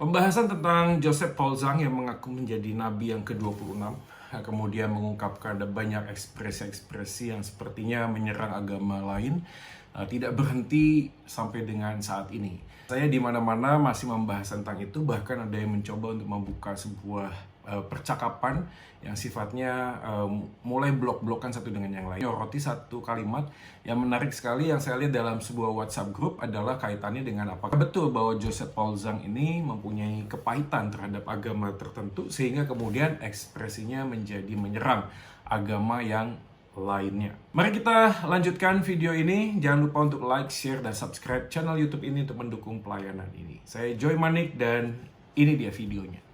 Pembahasan tentang Joseph Paul Zhang yang mengaku menjadi nabi yang ke-26, kemudian mengungkapkan ada banyak ekspresi-ekspresi yang sepertinya menyerang agama lain, tidak berhenti sampai dengan saat ini. Saya di mana-mana masih membahas tentang itu, bahkan ada yang mencoba untuk membuka sebuah percakapan yang sifatnya mulai blok-blokan satu dengan yang lain. Nyoroti satu kalimat yang menarik sekali yang saya lihat dalam sebuah WhatsApp group adalah kaitannya dengan apakah betul bahwa Joseph Paul Zhang ini mempunyai kepahitan terhadap agama tertentu sehingga kemudian ekspresinya menjadi menyerang agama yang lainnya. Mari kita lanjutkan video ini. Jangan lupa untuk like, share, dan subscribe channel YouTube ini untuk mendukung pelayanan ini. Saya Joy Manik dan ini dia videonya.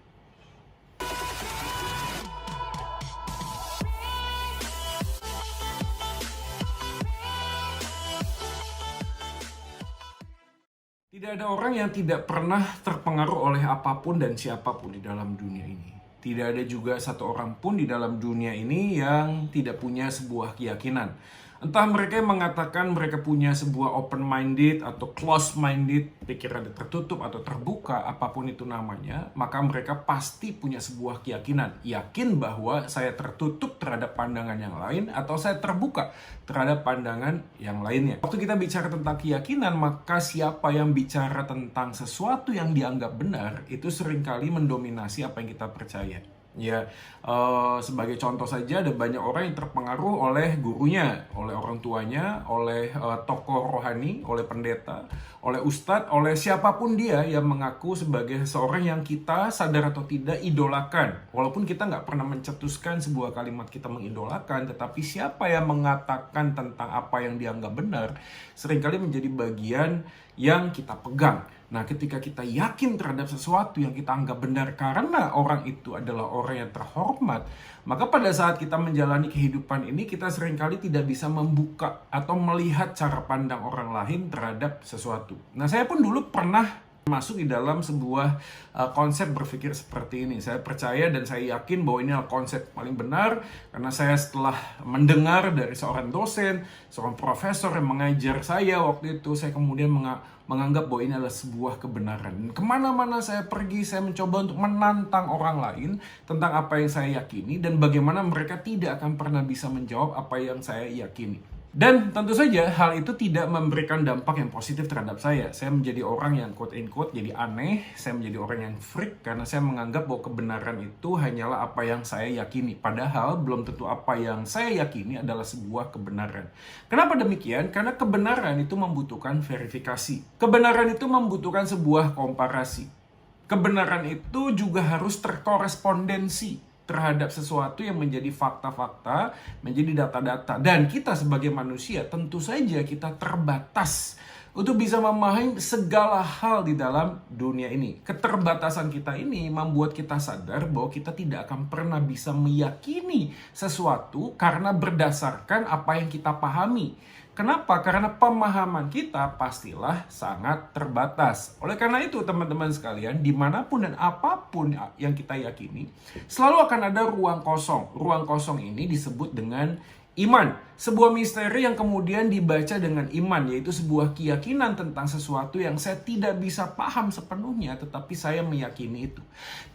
Tidak ada orang yang tidak pernah terpengaruh oleh apapun dan siapapun di dalam dunia ini. Tidak ada juga satu orang pun di dalam dunia ini yang tidak punya sebuah keyakinan. Entah mereka mengatakan mereka punya sebuah open-minded atau close-minded, pikirannya tertutup atau terbuka, apapun itu namanya, maka mereka pasti punya sebuah keyakinan. Yakin bahwa saya tertutup terhadap pandangan yang lain atau saya terbuka terhadap pandangan yang lainnya. Waktu kita bicara tentang keyakinan, maka siapa yang bicara tentang sesuatu yang dianggap benar, itu seringkali mendominasi apa yang kita percaya. Ya, sebagai contoh saja ada banyak orang yang terpengaruh oleh gurunya, oleh orang tuanya, oleh tokoh rohani, oleh pendeta, oleh ustadz, oleh siapapun dia yang mengaku sebagai seseorang yang kita sadar atau tidak idolakan. Walaupun kita nggak pernah mencetuskan sebuah kalimat kita mengidolakan, tetapi siapa yang mengatakan tentang apa yang dianggap benar, seringkali menjadi bagian yang kita pegang. Nah, ketika kita yakin terhadap sesuatu yang kita anggap benar karena orang itu adalah orang yang terhormat, maka pada saat kita menjalani kehidupan ini, kita seringkali tidak bisa membuka atau melihat cara pandang orang lain terhadap sesuatu. Nah, saya pun dulu pernah masuk di dalam sebuah konsep berpikir seperti ini. Saya percaya dan saya yakin bahwa ini adalah konsep paling benar karena saya setelah mendengar dari seorang dosen, seorang profesor yang mengajar saya waktu itu, saya kemudian menganggap bahwa ini adalah sebuah kebenaran. Dan kemana-mana saya pergi, saya mencoba untuk menantang orang lain tentang apa yang saya yakini dan bagaimana mereka tidak akan pernah bisa menjawab apa yang saya yakini. Dan tentu saja hal itu tidak memberikan dampak yang positif terhadap saya. Saya menjadi orang yang quote-unquote jadi aneh, saya menjadi orang yang freak karena saya menganggap bahwa kebenaran itu hanyalah apa yang saya yakini. Padahal belum tentu apa yang saya yakini adalah sebuah kebenaran. Kenapa demikian? Karena kebenaran itu membutuhkan verifikasi. Kebenaran itu membutuhkan sebuah komparasi. Kebenaran itu juga harus terkorespondensi terhadap sesuatu yang menjadi fakta-fakta, menjadi data-data. Dan kita sebagai manusia tentu saja kita terbatas untuk bisa memahami segala hal di dalam dunia ini. Keterbatasan kita ini membuat kita sadar bahwa kita tidak akan pernah bisa meyakini sesuatu karena berdasarkan apa yang kita pahami. Kenapa? Karena pemahaman kita pastilah sangat terbatas. Oleh karena itu, teman-teman sekalian, dimanapun dan apapun yang kita yakini, selalu akan ada ruang kosong. Ruang kosong ini disebut dengan iman. Sebuah misteri yang kemudian dibaca dengan iman, yaitu sebuah keyakinan tentang sesuatu yang saya tidak bisa paham sepenuhnya, tetapi saya meyakini itu.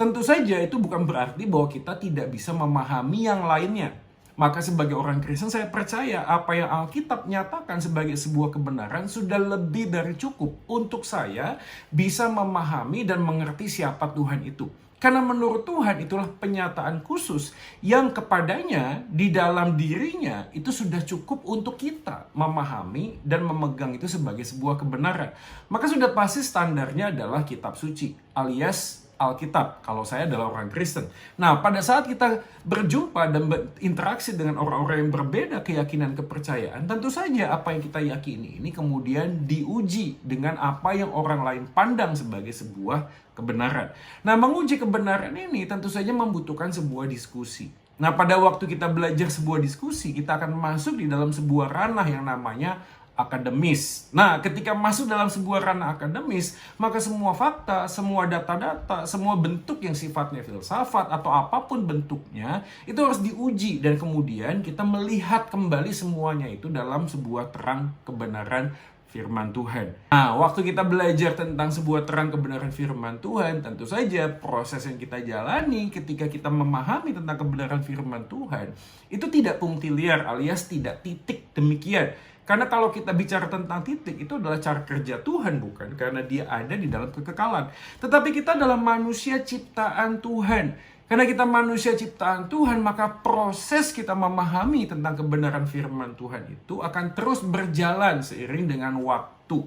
Tentu saja itu bukan berarti bahwa kita tidak bisa memahami yang lainnya. Maka sebagai orang Kristen saya percaya apa yang Alkitab nyatakan sebagai sebuah kebenaran sudah lebih dari cukup untuk saya bisa memahami dan mengerti siapa Tuhan itu. Karena menurut Tuhan itulah penyataan khusus yang kepadanya di dalam dirinya itu sudah cukup untuk kita memahami dan memegang itu sebagai sebuah kebenaran. Maka sudah pasti standarnya adalah kitab suci alias Alkitab, kalau saya adalah orang Kristen. Nah, pada saat kita berjumpa dan berinteraksi dengan orang-orang yang berbeda keyakinan kepercayaan, tentu saja apa yang kita yakini ini kemudian diuji dengan apa yang orang lain pandang sebagai sebuah kebenaran. Nah, menguji kebenaran ini tentu saja membutuhkan sebuah diskusi. Nah, pada waktu kita belajar sebuah diskusi, kita akan masuk di dalam sebuah ranah yang namanya akademis. Nah, ketika masuk dalam sebuah ranah akademis, maka semua fakta, semua data-data, semua bentuk yang sifatnya filsafat atau apapun bentuknya, itu harus diuji dan kemudian kita melihat kembali semuanya itu dalam sebuah terang kebenaran firman Tuhan. Nah, waktu kita belajar tentang sebuah terang kebenaran firman Tuhan, tentu saja proses yang kita jalani ketika kita memahami tentang kebenaran firman Tuhan, itu tidak punktiliar alias tidak titik demikian. Karena kalau kita bicara tentang titik, itu adalah cara kerja Tuhan, bukan? Karena dia ada di dalam kekekalan. Tetapi kita adalah manusia ciptaan Tuhan. Karena kita manusia ciptaan Tuhan, maka proses kita memahami tentang kebenaran firman Tuhan itu akan terus berjalan seiring dengan waktu.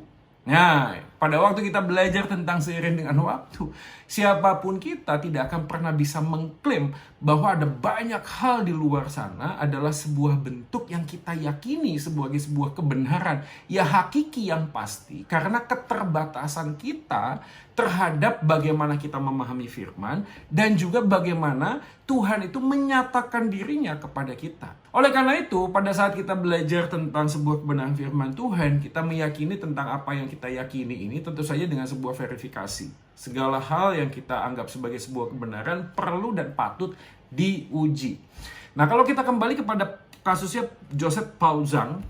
Nah, pada waktu kita belajar tentang seiring dengan waktu, siapapun kita tidak akan pernah bisa mengklaim bahwa ada banyak hal di luar sana adalah sebuah bentuk yang kita yakini sebagai sebuah kebenaran, ya hakiki yang pasti, karena keterbatasan kita terhadap bagaimana kita memahami firman dan juga bagaimana Tuhan itu menyatakan dirinya kepada kita. Oleh karena itu, pada saat kita belajar tentang sebuah kebenaran firman Tuhan, kita meyakini tentang apa yang kita yakini ini tentu saja dengan sebuah verifikasi. Segala hal yang kita anggap sebagai sebuah kebenaran perlu dan patut diuji. Nah, kalau kita kembali kepada kasusnya Joseph Paul Zhang,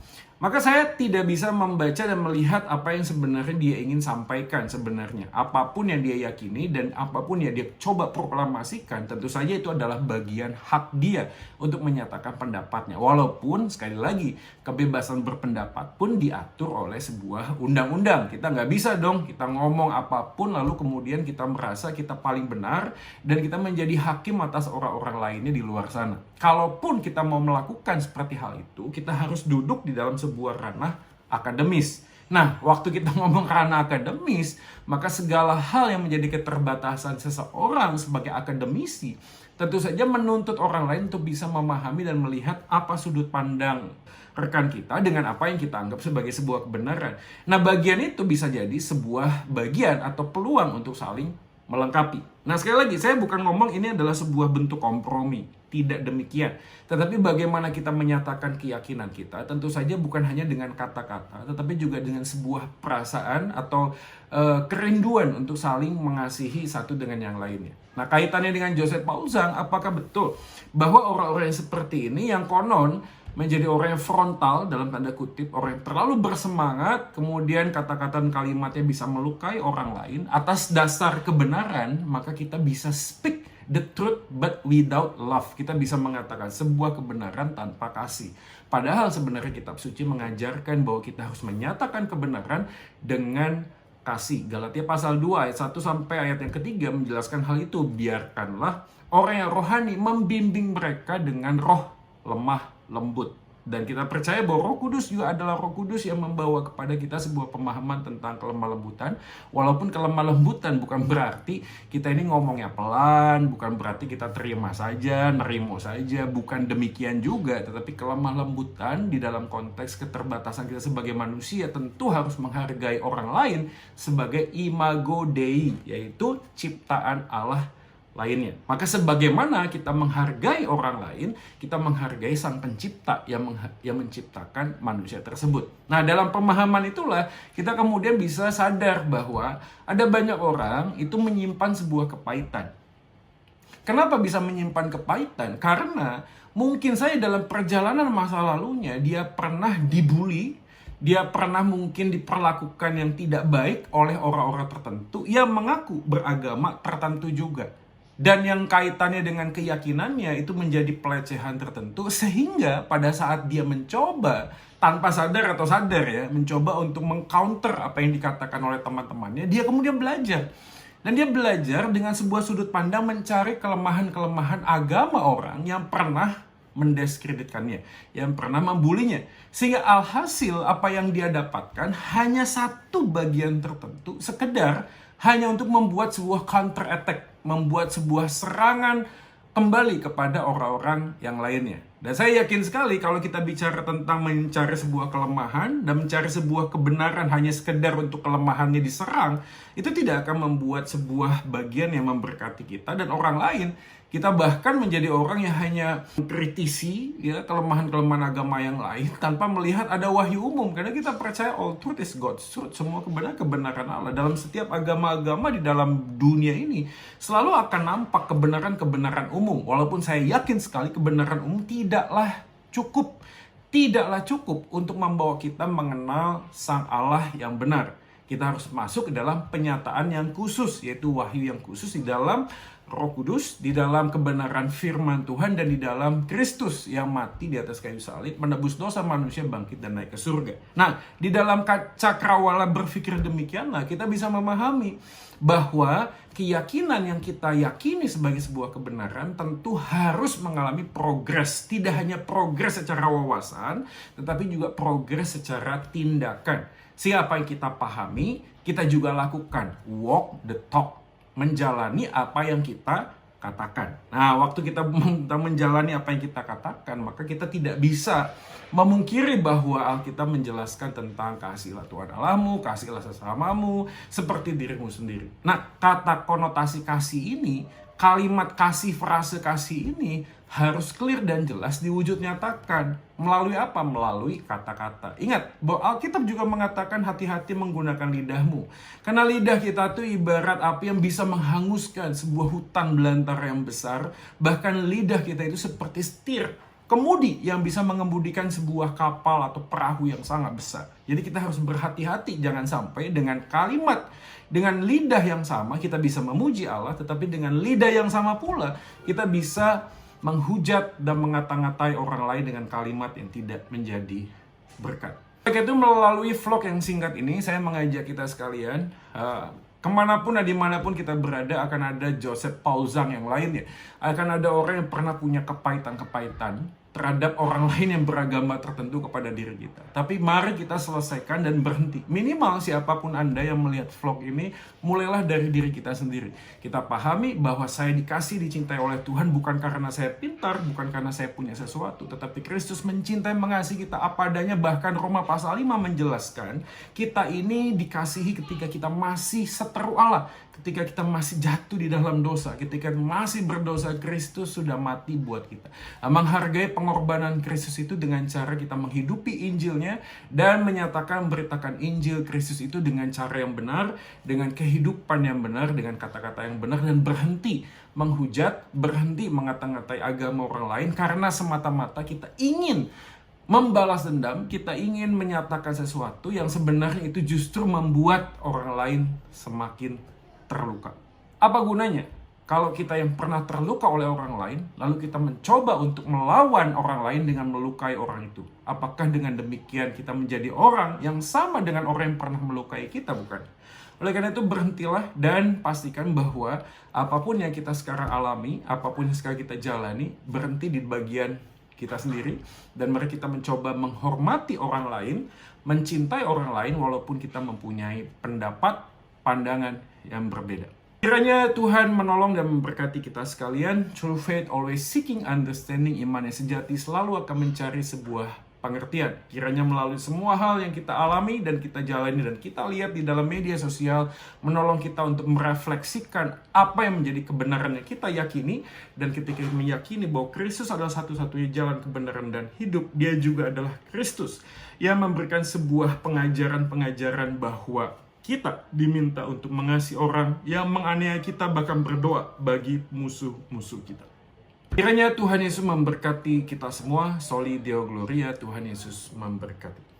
maka saya tidak bisa membaca dan melihat apa yang sebenarnya dia ingin sampaikan sebenarnya. Apapun yang dia yakini dan apapun yang dia coba proklamasikan, tentu saja itu adalah bagian hak dia untuk menyatakan pendapatnya. Walaupun, sekali lagi, kebebasan berpendapat pun diatur oleh sebuah undang-undang. Kita nggak bisa dong kita ngomong apapun lalu kemudian kita merasa kita paling benar dan kita menjadi hakim atas orang-orang lainnya di luar sana. Kalaupun kita mau melakukan seperti hal itu, kita harus duduk di dalam sebuah ranah akademis. Nah, waktu kita ngomong ranah akademis, maka segala hal yang menjadi keterbatasan seseorang sebagai akademisi, tentu saja menuntut orang lain untuk bisa memahami dan melihat apa sudut pandang rekan kita dengan apa yang kita anggap sebagai sebuah kebenaran. Nah, bagian itu bisa jadi sebuah bagian atau peluang untuk saling melengkapi. Nah, sekali lagi, saya bukan ngomong ini adalah sebuah bentuk kompromi. Tidak demikian. Tetapi bagaimana kita menyatakan keyakinan kita, tentu saja bukan hanya dengan kata-kata, tetapi juga dengan sebuah perasaan atau kerinduan untuk saling mengasihi satu dengan yang lainnya. Nah, kaitannya dengan Joseph Paul Zhang, apakah betul bahwa orang-orang yang seperti ini yang konon menjadi orang yang frontal dalam tanda kutip, orang yang terlalu bersemangat, kemudian kata-kata dan kalimatnya bisa melukai orang lain atas dasar kebenaran, maka kita bisa speak the truth but without love. Kita bisa mengatakan sebuah kebenaran tanpa kasih. Padahal sebenarnya kitab suci mengajarkan bahwa kita harus menyatakan kebenaran dengan kasih. Galatia pasal 2 ayat 1 sampai ayat yang ketiga menjelaskan hal itu. Biarkanlah orang yang rohani membimbing mereka dengan roh lemah lembut. Dan kita percaya bahwa Roh Kudus juga adalah Roh Kudus yang membawa kepada kita sebuah pemahaman tentang kelemah lembutan. Walaupun kelemah lembutan bukan berarti kita ini ngomongnya pelan, bukan berarti kita terima saja, nerimo saja, bukan demikian juga. Tetapi kelemah lembutan di dalam konteks keterbatasan kita sebagai manusia tentu harus menghargai orang lain sebagai imago Dei, yaitu ciptaan Allah lainnya. Maka sebagaimana kita menghargai orang lain, kita menghargai Sang Pencipta yang menciptakan manusia tersebut. Nah, dalam pemahaman itulah kita kemudian bisa sadar bahwa ada banyak orang itu menyimpan sebuah kepahitan. Kenapa bisa menyimpan kepahitan? Karena mungkin saja dalam perjalanan masa lalunya dia pernah dibully, dia pernah mungkin diperlakukan yang tidak baik oleh orang-orang tertentu yang mengaku beragama tertentu juga. Dan yang kaitannya dengan keyakinannya itu menjadi pelecehan tertentu, sehingga pada saat dia mencoba tanpa sadar atau sadar ya, mencoba untuk mengcounter apa yang dikatakan oleh teman-temannya, dia kemudian belajar. Dan dia belajar dengan sebuah sudut pandang mencari kelemahan-kelemahan agama orang yang pernah mendiskreditkannya, yang pernah membulinya. Sehingga alhasil apa yang dia dapatkan hanya satu bagian tertentu, sekedar hanya untuk membuat sebuah counter attack, membuat sebuah serangan kembali kepada orang-orang yang lainnya. Dan saya yakin sekali kalau kita bicara tentang mencari sebuah kelemahan dan mencari sebuah kebenaran hanya sekedar untuk kelemahannya diserang, itu tidak akan membuat sebuah bagian yang memberkati kita dan orang lain. Kita bahkan menjadi orang yang hanya mengkritisi ya kelemahan-kelemahan agama yang lain tanpa melihat ada wahyu umum. Karena kita percaya all truth is God's truth. Semua kebenaran Allah. Dalam setiap agama-agama di dalam dunia ini selalu akan nampak kebenaran-kebenaran umum. Walaupun saya yakin sekali kebenaran umum tidaklah cukup. tidaklah cukup untuk membawa kita mengenal Sang Allah yang benar. Kita harus masuk ke dalam penyataan yang khusus, yaitu wahyu yang khusus di dalam Roh Kudus, di dalam kebenaran firman Tuhan, dan di dalam Kristus yang mati di atas kayu salib, menebus dosa manusia, bangkit dan naik ke surga. Nah, di dalam cakrawala berpikir demikianlah kita bisa memahami bahwa keyakinan yang kita yakini sebagai sebuah kebenaran tentu harus mengalami progres. Tidak hanya progres secara wawasan, tetapi juga progres secara tindakan. Siapa yang kita pahami, kita juga lakukan. Walk the talk. Menjalani apa yang kita katakan. Nah, waktu kita menjalani apa yang kita katakan, maka kita tidak bisa memungkiri bahwa Alkitab menjelaskan tentang kasihilah Tuhan Allahmu, kasihilah sesamamu, seperti dirimu sendiri. Nah, kata konotasi kasih ini, kalimat kasih, frase kasih ini harus clear dan jelas diwujud nyatakan. Melalui apa? Melalui kata-kata. Ingat, bahwa Alkitab juga mengatakan hati-hati menggunakan lidahmu. Karena lidah kita tuh ibarat api yang bisa menghanguskan sebuah hutan belantara yang besar. Bahkan lidah kita itu seperti setir kemudi yang bisa mengemudikan sebuah kapal atau perahu yang sangat besar. Jadi kita harus berhati-hati, jangan sampai dengan kalimat, dengan lidah yang sama kita bisa memuji Allah, tetapi dengan lidah yang sama pula kita bisa menghujat dan mengata-ngatai orang lain dengan kalimat yang tidak menjadi berkat. Oleh itu, melalui vlog yang singkat ini, saya mengajak kita sekalian, kemanapun dan dimanapun kita berada, akan ada Joseph Paulzang yang lainnya. Akan ada orang yang pernah punya kepahitan-kepahitan terhadap orang lain yang beragama tertentu kepada diri kita. Tapi mari kita selesaikan dan berhenti. Minimal siapapun Anda yang melihat vlog ini, mulailah dari diri kita sendiri. Kita pahami bahwa saya dikasih, dicintai oleh Tuhan bukan karena saya pintar, bukan karena saya punya sesuatu, tetapi Kristus mencintai, mengasihi kita apa adanya. Bahkan Roma pasal 5 menjelaskan, kita ini dikasihi ketika kita masih seteru Allah, ketika kita masih jatuh di dalam dosa, ketika masih berdosa, Kristus sudah mati buat kita. Menghargai pengorbanan Kristus itu dengan cara kita menghidupi Injilnya dan menyatakan, beritakan Injil Kristus itu dengan cara yang benar, dengan kehidupan yang benar, dengan kata-kata yang benar, dan berhenti menghujat, berhenti mengata-ngatai agama orang lain karena semata-mata kita ingin membalas dendam, kita ingin menyatakan sesuatu yang sebenarnya itu justru membuat orang lain semakin terluka. Apa gunanya kalau kita yang pernah terluka oleh orang lain, lalu kita mencoba untuk melawan orang lain dengan melukai orang itu? Apakah dengan demikian kita menjadi orang yang sama dengan orang yang pernah melukai kita? Bukan. Oleh karena itu, berhentilah dan pastikan bahwa apapun yang kita sekarang alami, apapun yang sekarang kita jalani, berhenti di bagian kita sendiri, dan mari kita mencoba menghormati orang lain, mencintai orang lain walaupun kita mempunyai pendapat, pandangan yang berbeda. Kiranya Tuhan menolong dan memberkati kita sekalian. True faith always seeking understanding. Iman yang sejati selalu akan mencari sebuah pengertian. Kiranya melalui semua hal yang kita alami dan kita jalani dan kita lihat di dalam media sosial, menolong kita untuk merefleksikan apa yang menjadi kebenaran yang kita yakini. Dan ketika meyakini bahwa Kristus adalah satu-satunya jalan kebenaran dan hidup, Dia juga adalah Kristus yang memberikan sebuah pengajaran-pengajaran bahwa kita diminta untuk mengasihi orang yang menganiaya kita, bahkan berdoa bagi musuh-musuh kita. Kiranya Tuhan Yesus memberkati kita semua. Soli Deo Gloria, Tuhan Yesus memberkati.